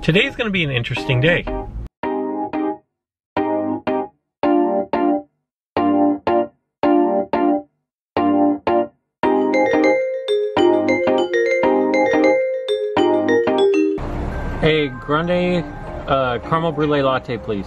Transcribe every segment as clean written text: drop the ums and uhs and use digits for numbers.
Today's going to be an interesting day. Hey, grande caramel brulee latte, please.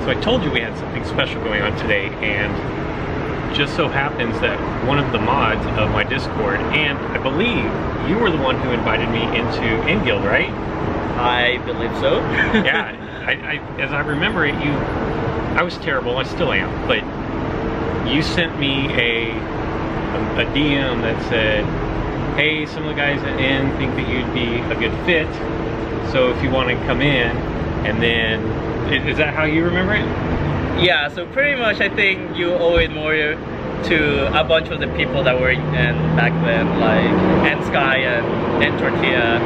So I told you we had something special going on today, and just so happens that one of the mods of my Discord, and I believe you were the one who invited me into N-Guild, right? I believe so. Yeah, as I remember it, I was terrible, I still am, but you sent me a DM that said, hey, some of the guys at N think that you'd be a good fit, so if you want to come in, and then is that how you remember it? Yeah, so pretty much I think you owe it more to a bunch of the people that were in back then, like N-Sky and Tortilla.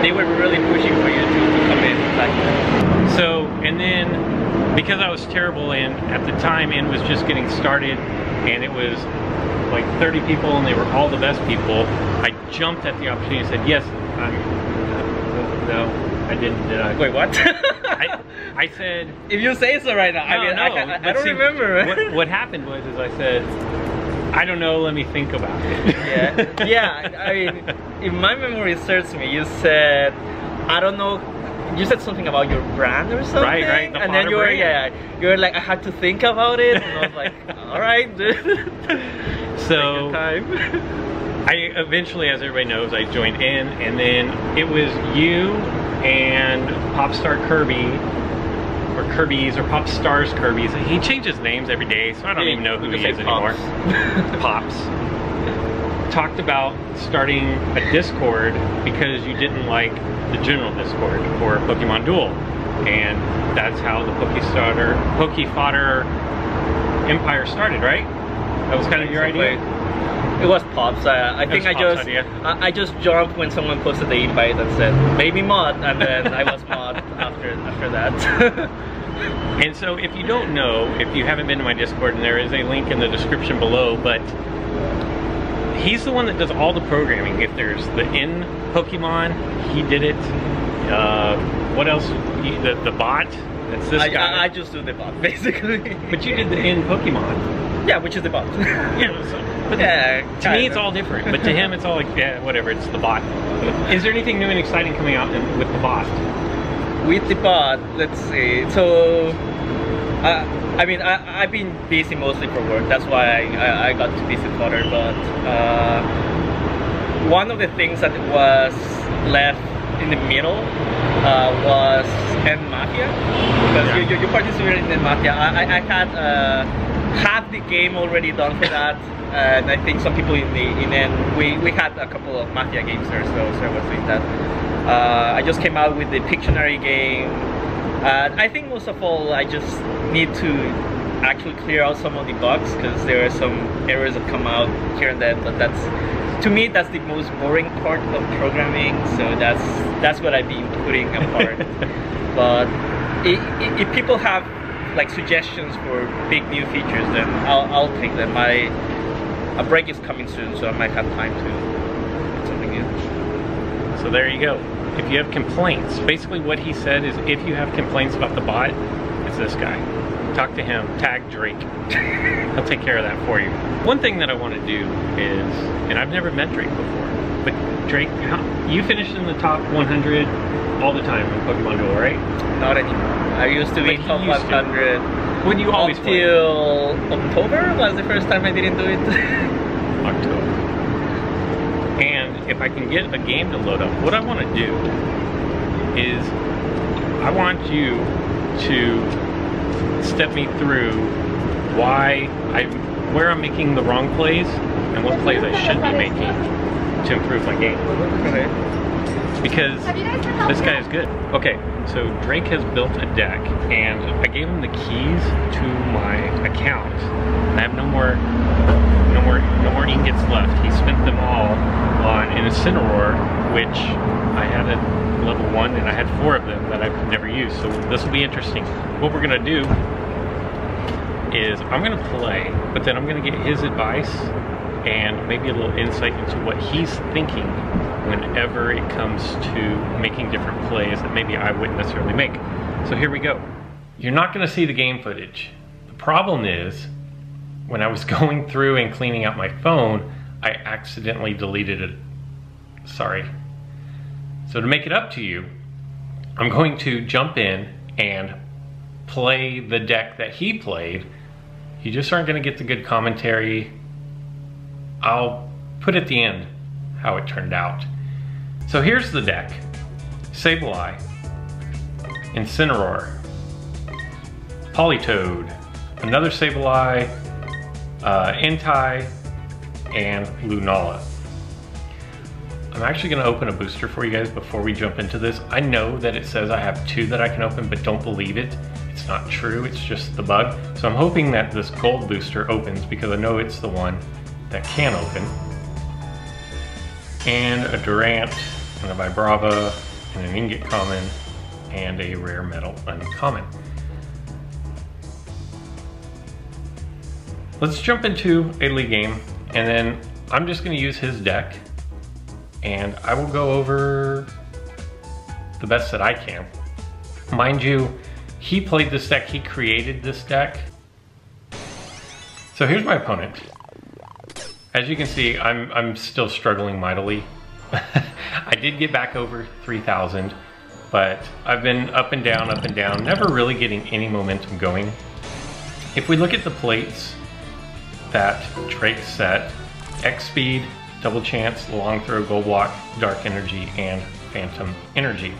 They were really pushing for you to come in back then. So, and then because I was terrible, and at the time N was just getting started and it was like 30 people and they were all the best people, I jumped at the opportunity and said, yes, no. I didn't, did I? Wait, what? I said... If you say so right now, I don't remember. What happened was I said, I don't know, let me think about it. Yeah, I mean, if my memory serves me, you said, I don't know, you said something about your brand or something? Right, and then you were like, I had to think about it, and I was like, alright, dude. So, take your time. I eventually, as everybody knows, I joined in, and then it was you and Popstar Kirby, or Kirby's, or Popstars Kirby's. He changes names every day, so I don't even know who he is anymore. Pops. Talked about starting a Discord because you didn't like the general Discord for Pokemon Duel, and that's how the Pokefodder Empire started, right? That was kind of your idea? It was Pops. I think I just jumped when someone posted the invite and said maybe mod, and then I was mod after that. And so if you don't know, if you haven't been to my Discord, and there is a link in the description below, but he's the one that does all the programming. If there's the N Pokemon, he did it. What else? The bot. That's this guy. I just do the bot, basically. But you did the N Pokemon. Yeah, which is the bot. But to me, it's all different. But to him, it's all like, yeah, whatever. It's the bot. Is there anything new and exciting coming out with the bot? With the bot, let's see. So, I mean, I've been busy mostly for work. That's why I got to visit Fodder. But one of the things that was left in the middle was N Mafia, because you participated in N Mafia. I had half the game already done for that, and I think some people in N, we had a couple of Mafia games there, so I was doing that. I just came out with the Pictionary game. I think most of all, I just need to actually clear out some of the bugs, because there are some errors that come out here and there. But that's, to me, that's the most boring part of programming. So that's what I've been putting apart. But if people have like suggestions for big new features, then I'll take them. A break is coming soon, so I might have time to do something new. So there you go. If you have complaints, basically what he said is if you have complaints about the bot, it's this guy. Talk to him, tag Drake. He'll take care of that for you. One thing that I want to do is, and I've never met Drake before, but Drake, you finished in the top 100 all the time in Pokemon Duel, right? Not anymore. I used to be top 100. When you always until October was the first time I didn't do it. October. And if I can get a game to load up, what I want to do is I want you to step me through where I'm making the wrong plays and what plays I should be making to improve my game. Okay. Because this guy is good. Okay, so Drake has built a deck, and I gave him the keys to my account. I have no more ingots left. He spent them all on an Incineroar, which I had at level 1, and I had 4 of them that I've never used. So this will be interesting. What we're gonna do is I'm gonna play, but then I'm gonna get his advice and maybe a little insight into what he's thinking whenever it comes to making different plays that maybe I wouldn't necessarily make. So here we go. You're not gonna see the game footage. The problem is, when I was going through and cleaning out my phone, I accidentally deleted it. Sorry. So to make it up to you, I'm going to jump in and play the deck that he played. You just aren't gonna get the good commentary. I'll put at the end how it turned out. So here's the deck. Sableye, Incineroar, Politoed, another Sableye, Entei, and Lunala. I'm actually gonna open a booster for you guys before we jump into this. I know that it says I have 2 that I can open, but don't believe it. It's not true, it's just the bug. So I'm hoping that this gold booster opens because I know it's the one that can open. And a Durant, and a Vibrava, and an Ingot Common, and a Rare Metal Uncommon. Let's jump into a league game, and then I'm just gonna use his deck, and I will go over the best that I can. Mind you, he played this deck, he created this deck. So here's my opponent. As you can see, I'm still struggling mightily. I did get back over 3,000, but I've been up and down, never really getting any momentum going. If we look at the plates that Drake set, X Speed, Double Chance, Long Throw, Gold Block, Dark Energy, and Phantom Energy.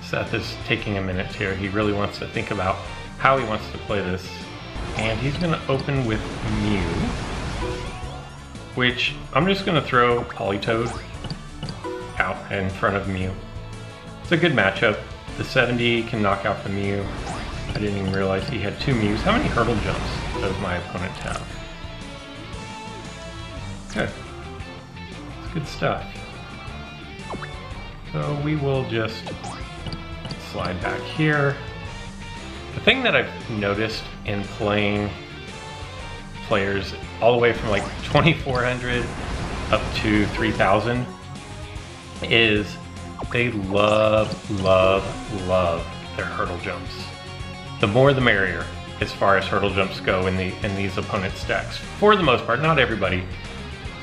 Seth is taking a minute here. He really wants to think about how he wants to play this. And he's gonna open with Mew, which I'm just gonna throw Politoed out in front of Mew. It's a good matchup. The 70 can knock out the Mew. I didn't even realize he had 2 Mews. How many hurdle jumps does my opponent have? Good. It's good stuff. So we will just slide back here. The thing that I've noticed in playing players all the way from like 2,400 up to 3,000 is they love their hurdle jumps. The more the merrier as far as hurdle jumps go in these opponents' decks. For the most part, not everybody.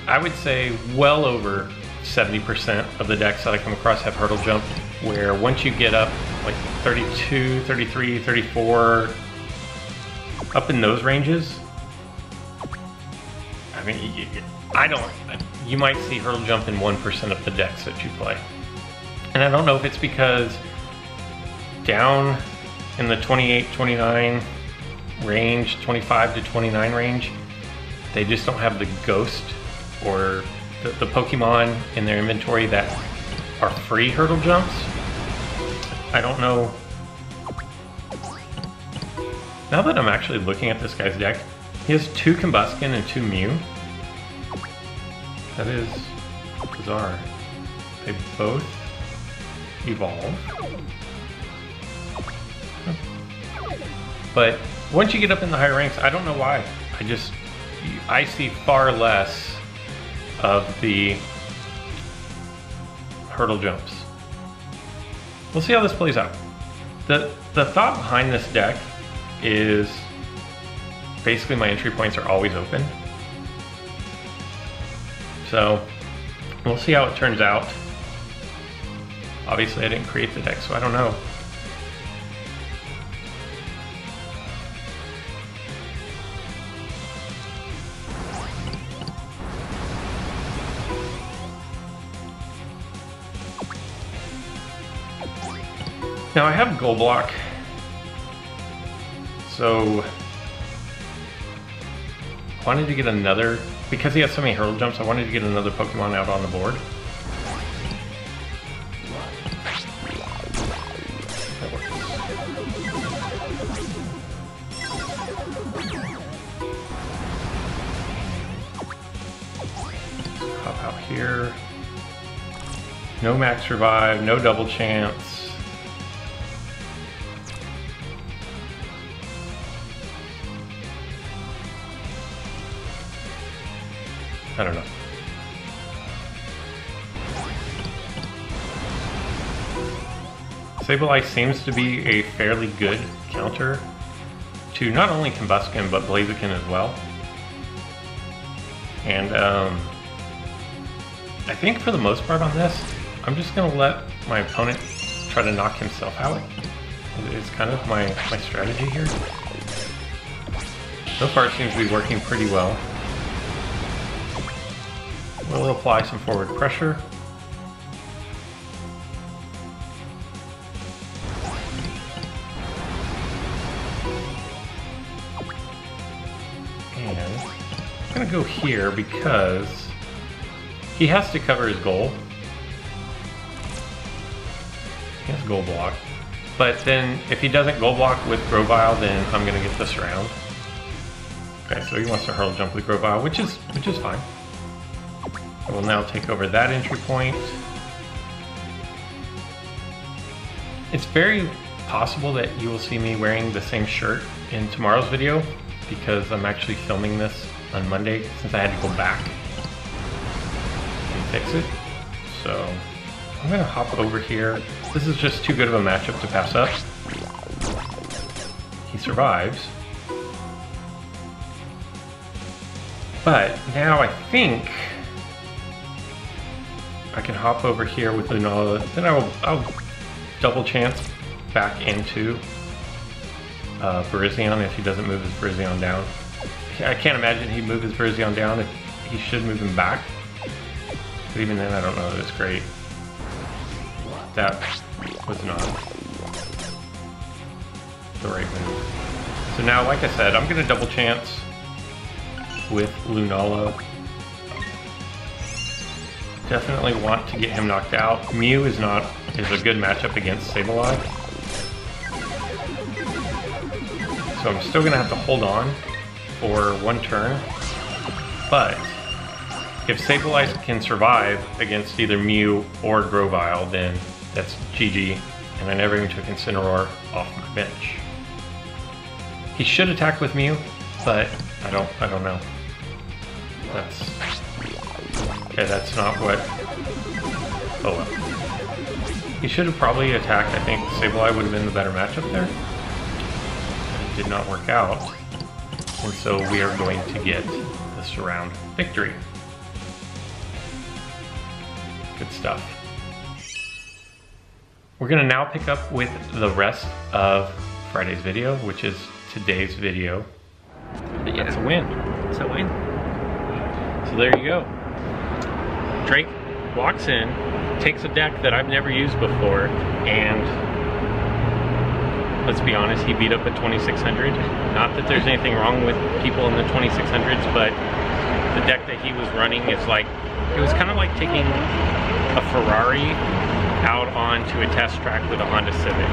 I would say well over 70% of the decks that I come across have hurdle jump, where once you get up like 32, 33, 34, up in those ranges, I mean, you might see hurdle jump in 1% of the decks that you play. And I don't know if it's because down in the 28, 29 range, 25 to 29 range, they just don't have the ghost or the Pokemon in their inventory that are free hurdle jumps. I don't know. Now that I'm actually looking at this guy's deck, he has 2 Combuskin and 2 Mew. That is bizarre. They both evolve. But once you get up in the higher ranks, I don't know why. I see far less of the hurdle jumps. We'll see how this plays out. The thought behind this deck is basically my entry points are always open. So we'll see how it turns out. Obviously I didn't create the deck, so I don't know. Now I have Gold Block, so I wanted to get another, because he has so many hurdle jumps, I wanted to get another Pokemon out on the board. That works. Hop out here. No max revive, no double chance. I don't know. Sableye seems to be a fairly good counter to not only Combuskin but Blaziken as well. And I think for the most part on this, I'm just going to let my opponent try to knock himself out. It's kind of my strategy here. So far it seems to be working pretty well. We'll apply some forward pressure. And I'm gonna go here because he has to cover his goal. He has Gold Block. But then if he doesn't Gold Block with Grovyle, then I'm gonna get this round. Okay, so he wants to hurdle jump with Grovyle, which is fine. I will now take over that entry point. It's very possible that you will see me wearing the same shirt in tomorrow's video because I'm actually filming this on Monday since I had to go back and fix it. So I'm gonna hop over here. This is just too good of a matchup to pass up. He survives. But now I think I can hop over here with Lunala, then I'll double chance back into Virizion if he doesn't move his Virizion down. I can't imagine he'd move his Virizion down. He should move him back. But even then, I don't know that it's great. That was not the right move. So now, like I said, I'm going to double chance with Lunala. Definitely want to get him knocked out. Mew is a good matchup against Sableye. So I'm still gonna have to hold on for one turn. But if Sableye can survive against either Mew or Grovyle, then that's GG. And I never even took Incineroar off my bench. He should attack with Mew, but I don't know. Okay, that's not what... Oh well. He should have probably attacked. I think Sableye would have been the better matchup there. But it did not work out. And so we are going to get this round victory. Good stuff. We're going to now pick up with the rest of Friday's video, which is today's video. But yeah, it's a win. It's a win. So there you go. Drake walks in, takes a deck that I've never used before, and let's be honest, he beat up a 2600. Not that there's anything wrong with people in the 2600s, but the deck that he was running is like, it was kind of like taking a Ferrari out onto a test track with a Honda Civic.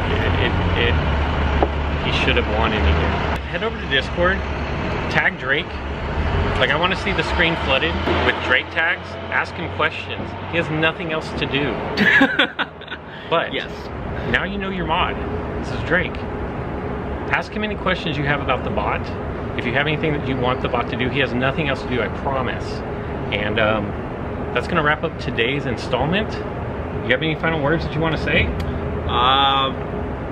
He should have won in the end. Head over to Discord, tag Drake. Like, I want to see the screen flooded with Drake tags. Ask him questions. He has nothing else to do. But yes, now you know your mod. This is Drake. Ask him any questions you have about the bot. If you have anything that you want the bot to do, he has nothing else to do, I promise. And that's gonna wrap up today's installment. You have any final words that you want to say?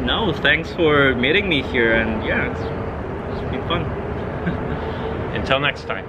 No, thanks for meeting me here, and yeah, it's been fun. Until next time.